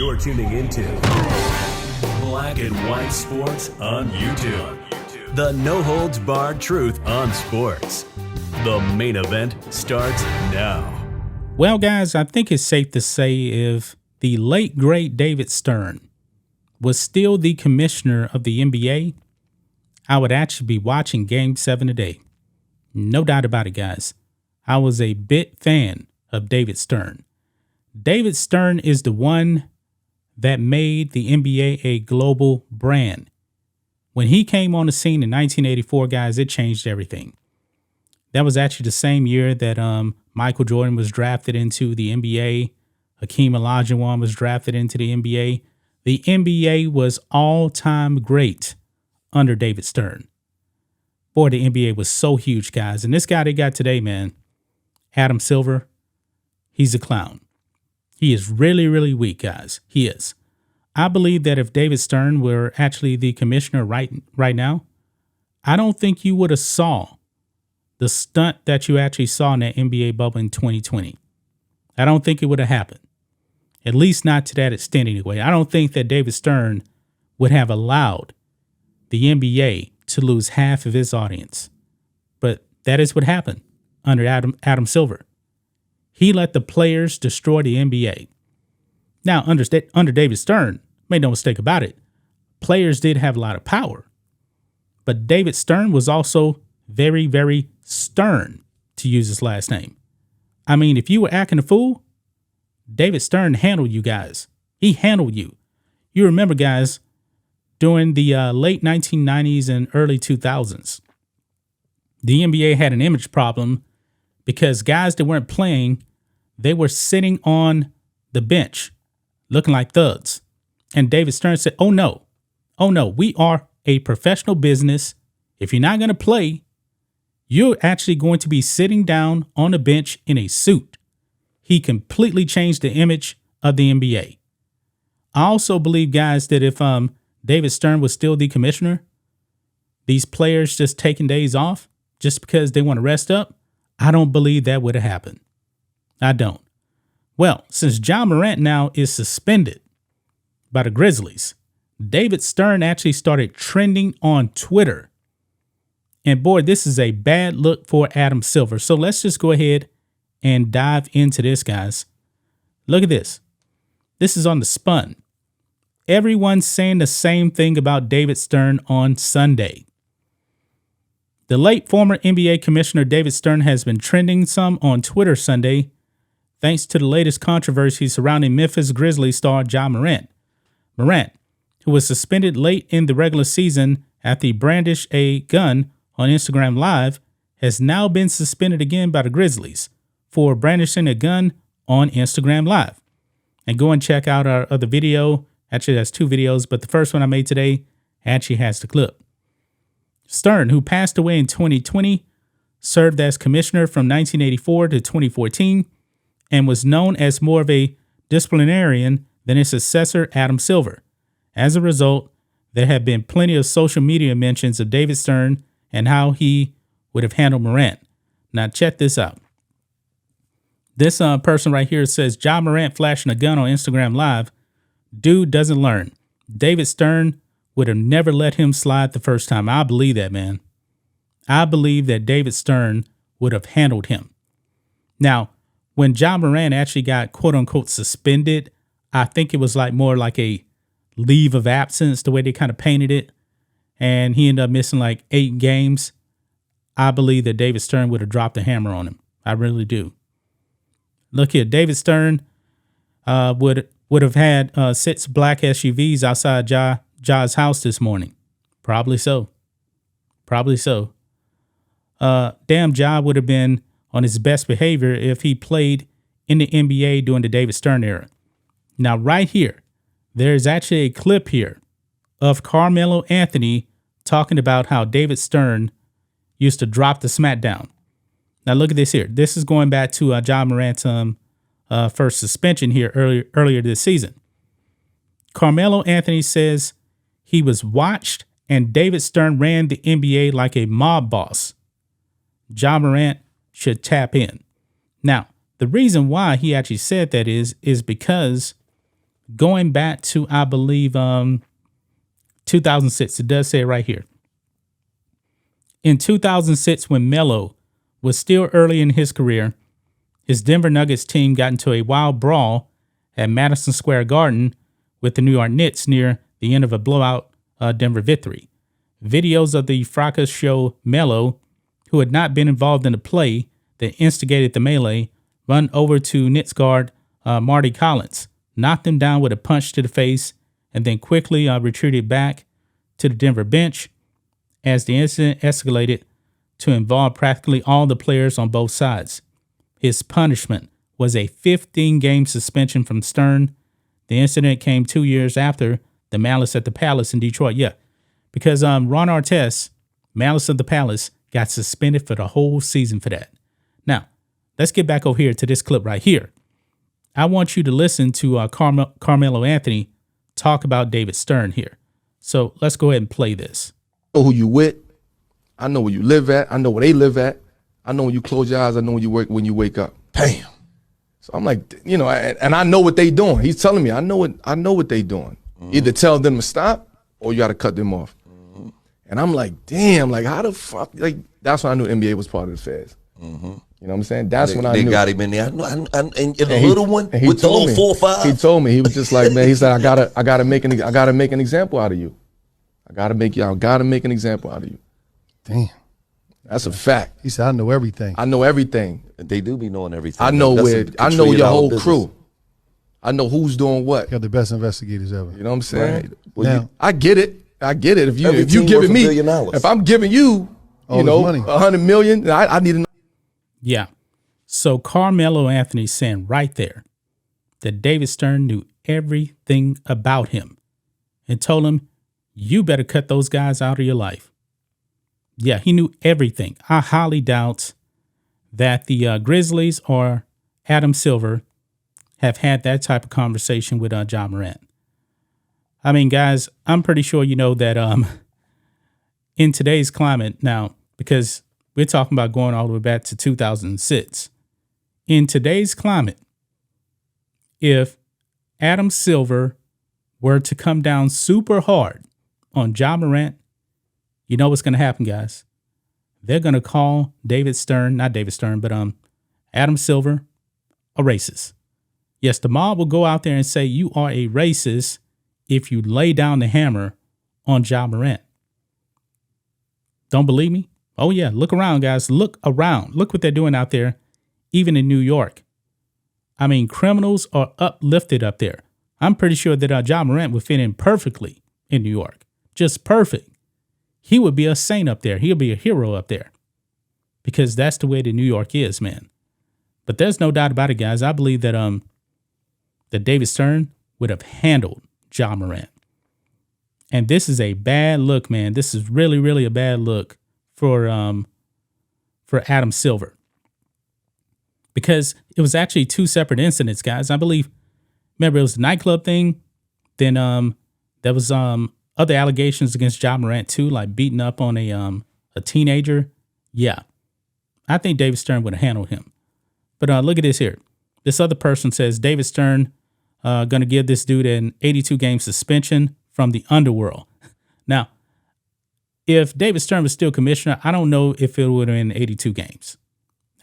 You're tuning into Black and White Sports on YouTube. The no-holds-barred truth on sports. The main event starts now. Well, guys, I think it's safe to say if the late, great David Stern was still the commissioner of the NBA, I would actually be watching Game 7 today. No doubt about it, guys. I was a big fan of David Stern. David Stern is the one that made the NBA a global brand. When he came on the scene in 1984, guys, it changed everything. That was actually the same year that Michael Jordan was drafted into the NBA. Hakeem Olajuwon was drafted into the NBA. The NBA was all-time great under David Stern. Boy, the NBA was so huge, guys. And this guy they got today, man, Adam Silver, he's a clown. He is really, really weak, guys. He is. I believe that if David Stern were actually the commissioner right now, I don't think you would have saw the stunt that you actually saw in that NBA bubble in 2020. I don't think it would have happened. At least not to that extent anyway. I don't think that David Stern would have allowed the NBA to lose half of his audience. But that is what happened under Adam Silver. He let the players destroy the NBA. Now, under David Stern, make no mistake about it, players did have a lot of power. But David Stern was also very, very stern, to use his last name. I mean, if you were acting a fool, David Stern handled you guys. He handled you. You remember, guys, during the late 1990s and early 2000s, the NBA had an image problem because guys that weren't playing, they were sitting on the bench looking like thugs. And David Stern said, oh no, we are a professional business. If you're not going to play, you're actually going to be sitting down on a bench in a suit. He completely changed the image of the NBA. I also believe, guys, that if David Stern was still the commissioner, these players just taking days off just because they want to rest up, I don't believe that would have happened. I don't. Well, since Ja Morant now is suspended by the Grizzlies, David Stern actually started trending on Twitter. And boy, this is a bad look for Adam Silver. So let's just go ahead and dive into this, guys. Look at this. This is on the Spun. Everyone's saying the same thing about David Stern on Sunday. The late former NBA commissioner David Stern has been trending some on Twitter Sunday, thanks to the latest controversy surrounding Memphis Grizzlies star Ja Morant. Morant, who was suspended late in the regular season after he brandished a gun on Instagram Live, has now been suspended again by the Grizzlies for brandishing a gun on Instagram Live. And go and check out our other video. Actually, that's two videos, but the first one I made today actually has the clip. Stern, who passed away in 2020, served as commissioner from 1984 to 2014 and was known as more of a disciplinarian than his successor, Adam Silver. As a result, there have been plenty of social media mentions of David Stern and how he would have handled Morant. Now, check this out. This person right here says, Ja Morant flashing a gun on Instagram Live. Dude doesn't learn. David Stern would have never let him slide the first time. I believe that, man. I believe that David Stern would have handled him. Now, when Ja Morant actually got quote unquote suspended, I think it was more like a leave of absence, the way they kind of painted it. And he ended up missing like 8 games. I believe that David Stern would have dropped the hammer on him. I really do. Look here, David Stern would have had 6 black SUVs outside Ja's house this morning. Probably so. Damn, Ja would have been on his best behavior if he played in the NBA during the David Stern era. Now, right here, there's actually a clip here of Carmelo Anthony talking about how David Stern used to drop the smackdown. Now, look at this here. This is going back to Ja Morant's first suspension here earlier this season. Carmelo Anthony says he was watched and David Stern ran the NBA like a mob boss. Ja Morant should tap in. Now, the reason why he actually said that is because going back to, I believe, 2006. It does say it right here. In 2006, when Melo was still early in his career, his Denver Nuggets team got into a wild brawl at Madison Square Garden with the New York Knicks near the end of a blowout Denver victory. Videos of the fracas show Melo, who had not been involved in the play that instigated the melee, run over to Knicks guard Marty Collins, knocked him down with a punch to the face, and then quickly retreated back to the Denver bench as the incident escalated to involve practically all the players on both sides. His punishment was a 15-game suspension from Stern. The incident came 2 years after the Malice at the Palace in Detroit. Yeah, because Ron Artest, Malice at the Palace, got suspended for the whole season for that. Now, let's get back over here to this clip right here. I want you to listen to Carmelo Anthony talk about David Stern here. So let's go ahead and play this. I know who you with. I know where you live at. I know where they live at. I know when you close your eyes. I know when you wake up. Bam. So I'm like, you know, and I know what they doing. He's telling me I know what they doing. Either tell them to stop or you got to cut them off. And I'm like, damn, like how the fuck? Like that's when I knew NBA was part of the feds. You know what I'm saying? That's when I knew. They got him in there. And the little one with the little 4-5. He told me, he was just like, man, he said, I gotta make an example out of you. I gotta make an example out of you. Damn. That's a fact. He said, I know everything. I know everything. They do be knowing everything. I know I know your whole business. crew. I know who's doing what. Got the best investigators ever. You know what I'm saying? Right. Well, Now, I get it. If you Every team giving worth me, $1 billion. if I'm giving you, All you this know, money. $100 million, I need to know. Yeah. So Carmelo Anthony saying right there that David Stern knew everything about him and told him, you better cut those guys out of your life. Yeah, he knew everything. I highly doubt that the Grizzlies or Adam Silver have had that type of conversation with Ja Morant. I mean, guys, I'm pretty sure you know that in today's climate now, because we're talking about going all the way back to 2006. In today's climate, if Adam Silver were to come down super hard on Ja Morant, you know what's going to happen, guys? They're going to call David Stern, not David Stern, but Adam Silver, a racist. Yes, the mob will go out there and say you are a racist if you lay down the hammer on Ja Morant. Don't believe me? Oh, yeah. Look around, guys. Look around. Look what they're doing out there, even in New York. I mean, criminals are uplifted up there. I'm pretty sure that Ja Morant would fit in perfectly in New York. Just perfect. He would be a saint up there. He'll be a hero up there because that's the way that New York is, man. But there's no doubt about it, guys. I believe that that David Stern would have handled Ja Morant. And this is a bad look, man. This is really, really a bad look for Adam Silver. Because it was actually two separate incidents, guys. I believe, remember, it was a nightclub thing. Then there was other allegations against Ja Morant too, like beating up on a teenager. Yeah. I think David Stern would have handled him. But look at this here. This other person says David Stern going to give this dude an 82-game suspension from the underworld. Now, if David Stern was still commissioner, I don't know if it would have been 82 games.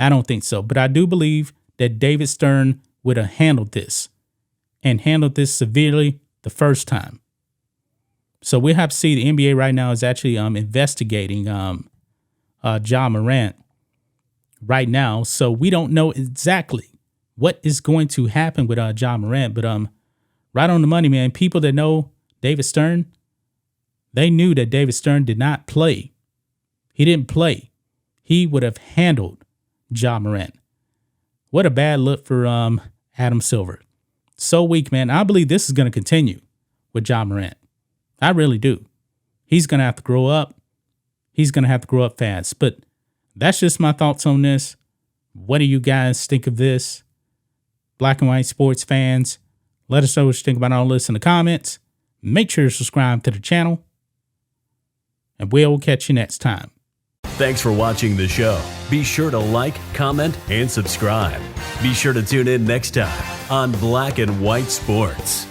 I don't think so. But I do believe that David Stern would have handled this and handled this severely the first time. So we have to see the NBA right now is actually investigating Ja Morant right now. So we don't know exactly what is going to happen with Ja Morant. But right on the money, man. People that know David Stern, they knew that David Stern did not play. He didn't play. He would have handled Ja Morant. What a bad look for Adam Silver. So weak, man. I believe this is going to continue with Ja Morant. I really do. He's going to have to grow up. He's going to have to grow up fast. But that's just my thoughts on this. What do you guys think of this? Black and white sports fans, let us know what you think about all this in the comments. Make sure to subscribe to the channel. And we'll catch you next time. Thanks for watching the show. Be sure to like, comment, and subscribe. Be sure to tune in next time on Black and White Sports.